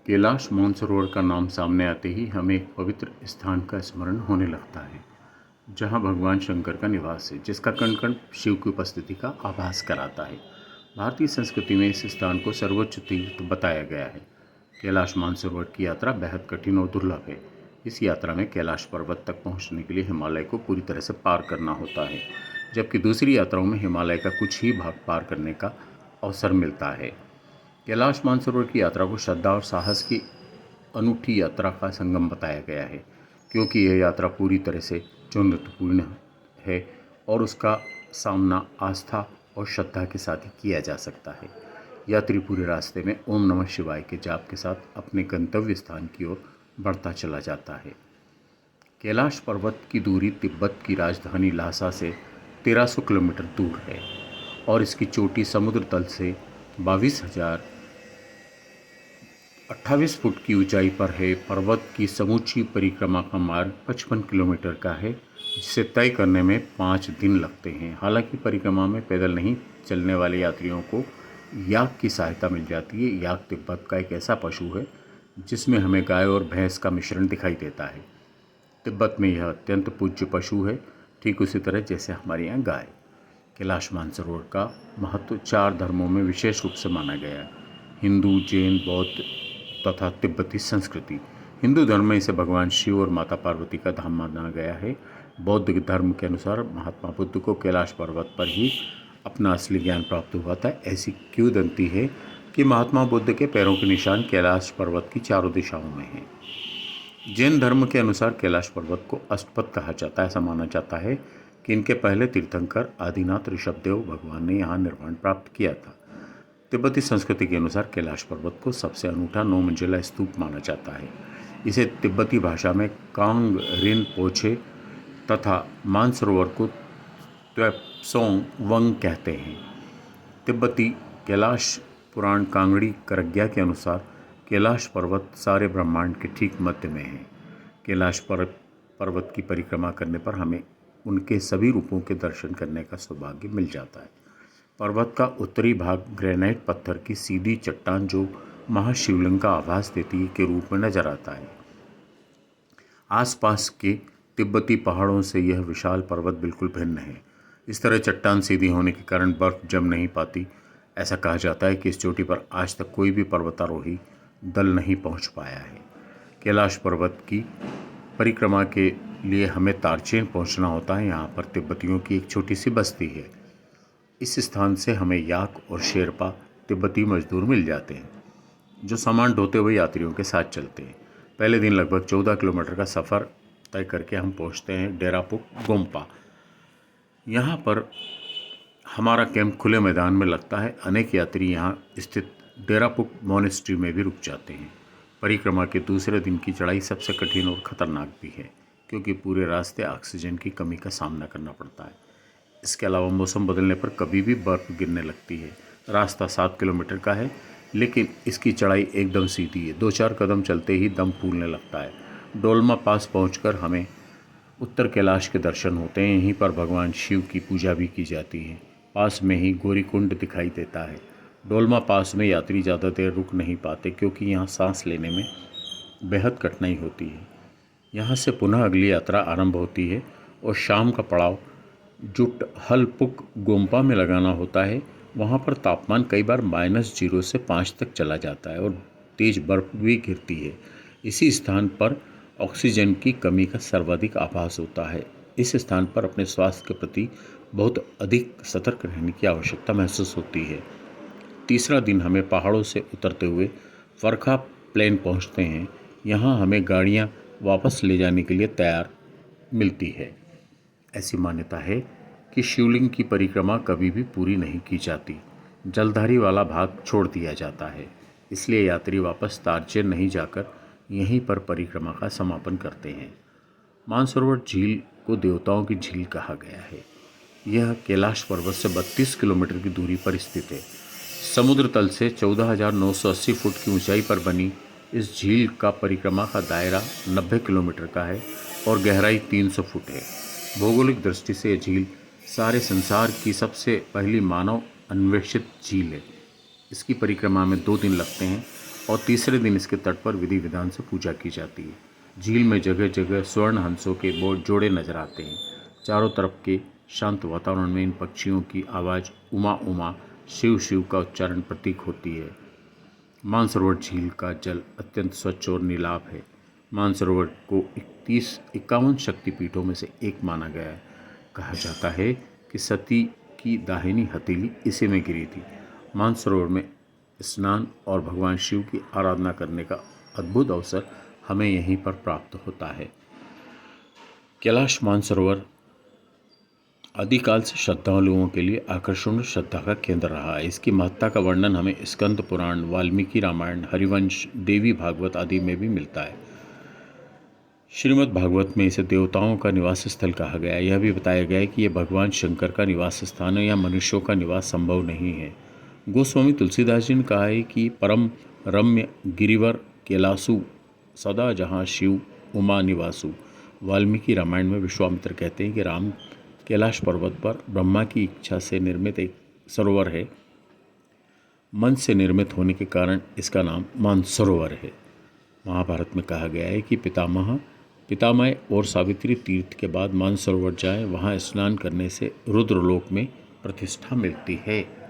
कैलाश मानसरोवर का नाम सामने आते ही हमें एक पवित्र स्थान का स्मरण होने लगता है, जहां भगवान शंकर का निवास है, जिसका कण कण शिव की उपस्थिति का आभास कराता है। भारतीय संस्कृति में इस स्थान को सर्वोच्च तीर्थ बताया गया है। कैलाश मानसरोवर की यात्रा बेहद कठिन और दुर्लभ है। इस यात्रा में कैलाश पर्वत तक पहुंचने के लिए हिमालय को पूरी तरह से पार करना होता है, जबकि दूसरी यात्राओं में हिमालय का कुछ ही भाग पार करने का अवसर मिलता है। कैलाश मानसरोवर की यात्रा को श्रद्धा और साहस की अनूठी यात्रा का संगम बताया गया है, क्योंकि यह यात्रा पूरी तरह से चुनौतीपूर्ण है और उसका सामना आस्था और श्रद्धा के साथ ही किया जा सकता है। यात्री पूरे रास्ते में ओम नमः शिवाय के जाप के साथ अपने गंतव्य स्थान की ओर बढ़ता चला जाता है। कैलाश पर्वत की दूरी तिब्बत की राजधानी ल्हासा से 1300 किलोमीटर दूर है और इसकी चोटी समुद्र तल से 22,028 फुट की ऊंचाई पर है। पर्वत की समूची परिक्रमा का मार्ग 55 किलोमीटर का है, जिसे तय करने में 5 दिन लगते हैं। हालांकि परिक्रमा में पैदल नहीं चलने वाले यात्रियों को याक की सहायता मिल जाती है। याक तिब्बत का एक ऐसा पशु है जिसमें हमें गाय और भैंस का मिश्रण दिखाई देता है। तिब्बत में यह अत्यंत पूज्य पशु है, ठीक उसी तरह जैसे हमारे यहाँ गाय। कैलाश मानसरोवर का महत्व 4 धर्मों में विशेष रूप से माना गया है: हिंदू, जैन, बौद्ध तथा तिब्बती संस्कृति। हिंदू धर्म में इसे भगवान शिव और माता पार्वती का धाम माना गया है। बौद्ध धर्म के अनुसार महात्मा बुद्ध को कैलाश पर्वत पर ही अपना असली ज्ञान प्राप्त हुआ था। ऐसी किंवदंती है कि महात्मा बुद्ध के पैरों के निशान कैलाश पर्वत की चारों दिशाओं में हैं। जैन धर्म के अनुसार कैलाश पर्वत को अष्टपद कहा जाता है। ऐसा माना जाता है कि इनके पहले तीर्थंकर आदिनाथ ऋषभदेव भगवान ने यहाँ निर्वाण प्राप्त किया था। तिब्बती संस्कृति के अनुसार कैलाश पर्वत को सबसे अनूठा 9 मंजिला स्तूप माना जाता है। इसे तिब्बती भाषा में कांग रिनपोछे तथा मानसरोवर को त्वेप्सोंग वंग कहते हैं। तिब्बती कैलाश पुराण कांगड़ी करग्या के अनुसार कैलाश पर्वत सारे ब्रह्मांड के ठीक मध्य में है। कैलाश पर्वत की परिक्रमा करने पर हमें उनके सभी रूपों के दर्शन करने का सौभाग्य मिल जाता है। पर्वत का उत्तरी भाग ग्रेनाइट पत्थर की सीधी चट्टान जो महाशिवलिंग का आभास देती है के रूप में नजर आता है। आसपास के तिब्बती पहाड़ों से यह विशाल पर्वत बिल्कुल भिन्न है। इस तरह चट्टान सीधी होने के कारण बर्फ जम नहीं पाती। ऐसा कहा जाता है कि इस चोटी पर आज तक कोई भी पर्वतारोही दल नहीं पहुंच पाया है। कैलाश पर्वत की परिक्रमा के लिए हमें तारचेन पहुंचना होता है। यहाँ पर तिब्बतियों की एक छोटी सी बस्ती है। इस स्थान से हमें याक और शेरपा तिब्बती मजदूर मिल जाते हैं, जो सामान ढोते हुए यात्रियों के साथ चलते हैं। पहले दिन लगभग 14 किलोमीटर का सफ़र तय करके हम पहुंचते हैं डेरापुक गोम्पा। यहाँ पर हमारा कैंप खुले मैदान में लगता है। अनेक यात्री यहाँ स्थित डेरापुक मोनेस्ट्री में भी रुक जाते हैं। परिक्रमा के दूसरे दिन की चढ़ाई सबसे कठिन और ख़तरनाक भी है, क्योंकि पूरे रास्ते ऑक्सीजन की कमी का सामना करना पड़ता है। इसके अलावा मौसम बदलने पर कभी भी बर्फ़ गिरने लगती है। रास्ता 7 किलोमीटर का है, लेकिन इसकी चढ़ाई एकदम सीधी है। 2-4 कदम चलते ही दम फूलने लगता है। डोलमा पास पहुंचकर हमें उत्तर कैलाश के दर्शन होते हैं। यहीं पर भगवान शिव की पूजा भी की जाती है। पास में ही गौरीकुंड दिखाई देता है। डोलमा पास में यात्री ज़्यादा देर रुक नहीं पाते, क्योंकि यहाँ सांस लेने में बेहद कठिनाई होती है। यहाँ से पुनः अगली यात्रा आरंभ होती है और शाम का पड़ाव जुटहलपुक गोम्पा में लगाना होता है। वहाँ पर तापमान कई बार -0 से 5 तक चला जाता है और तेज़ बर्फ़ भी गिरती है। इसी स्थान पर ऑक्सीजन की कमी का सर्वाधिक आभास होता है। इस स्थान पर अपने स्वास्थ्य के प्रति बहुत अधिक सतर्क रहने की आवश्यकता महसूस होती है। तीसरा दिन हमें पहाड़ों से उतरते हुए फरखा प्लेन पहुंचते हैं। यहाँ हमें गाड़ियाँ वापस ले जाने के लिए तैयार मिलती है। ऐसी मान्यता है कि शिवलिंग की परिक्रमा कभी भी पूरी नहीं की जाती। जलधारी वाला भाग छोड़ दिया जाता है, इसलिए यात्री वापस तारचेन नहीं जाकर यहीं पर परिक्रमा का समापन करते हैं। मानसरोवर झील को देवताओं की झील कहा गया है। यह कैलाश पर्वत से 32 किलोमीटर की दूरी पर स्थित है। समुद्र तल से 14,980 फुट की ऊंचाई पर बनी इस झील का परिक्रमा का दायरा 90 किलोमीटर का है और गहराई 300 फुट है। भौगोलिक दृष्टि से यह झील सारे संसार की सबसे पहली मानव अन्वेषित झील है। इसकी परिक्रमा में 2 दिन लगते हैं और तीसरे दिन इसके तट पर विधि विधान से पूजा की जाती है। झील में जगह जगह स्वर्ण हंसों के जोड़े नजर आते हैं। चारों तरफ के शांत वातावरण में इन पक्षियों की आवाज़ उमा उमा शिव शिव का उच्चारण प्रतीक होती है। मानसरोवर झील का जल अत्यंत स्वच्छ और नीलाभ है। मानसरोवर को 51 शक्तिपीठों में से एक माना गया है। कहा जाता है कि सती की दाहिनी हथेली इसी में गिरी थी। मानसरोवर में स्नान और भगवान शिव की आराधना करने का अद्भुत अवसर हमें यहीं पर प्राप्त होता है। कैलाश मानसरोवर आदिकाल से श्रद्धालुओं के लिए आकर्षण और श्रद्धा का केंद्र रहा है। इसकी महत्ता का वर्णन हमें स्कंद पुराण, वाल्मीकि रामायण, हरिवंश, देवी भागवत आदि में भी मिलता है। श्रीमद् भागवत में इसे देवताओं का निवास स्थल कहा गया है। यह भी बताया गया है कि यह भगवान शंकर का निवास स्थान है या मनुष्यों का निवास संभव नहीं है। गोस्वामी तुलसीदास जी ने कहा है कि परम रम्य गिरिवर कैलासु सदा जहाँ शिव उमा निवासु। वाल्मीकि रामायण में विश्वामित्र कहते हैं कि राम कैलाश पर्वत पर ब्रह्मा की इच्छा से निर्मित एक सरोवर है। मन से निर्मित होने के कारण इसका नाम मानसरोवर है। महाभारत में कहा गया है कि पितामह और सावित्री तीर्थ के बाद मानसरोवर जाएं, वहाँ स्नान करने से रुद्रलोक में प्रतिष्ठा मिलती है।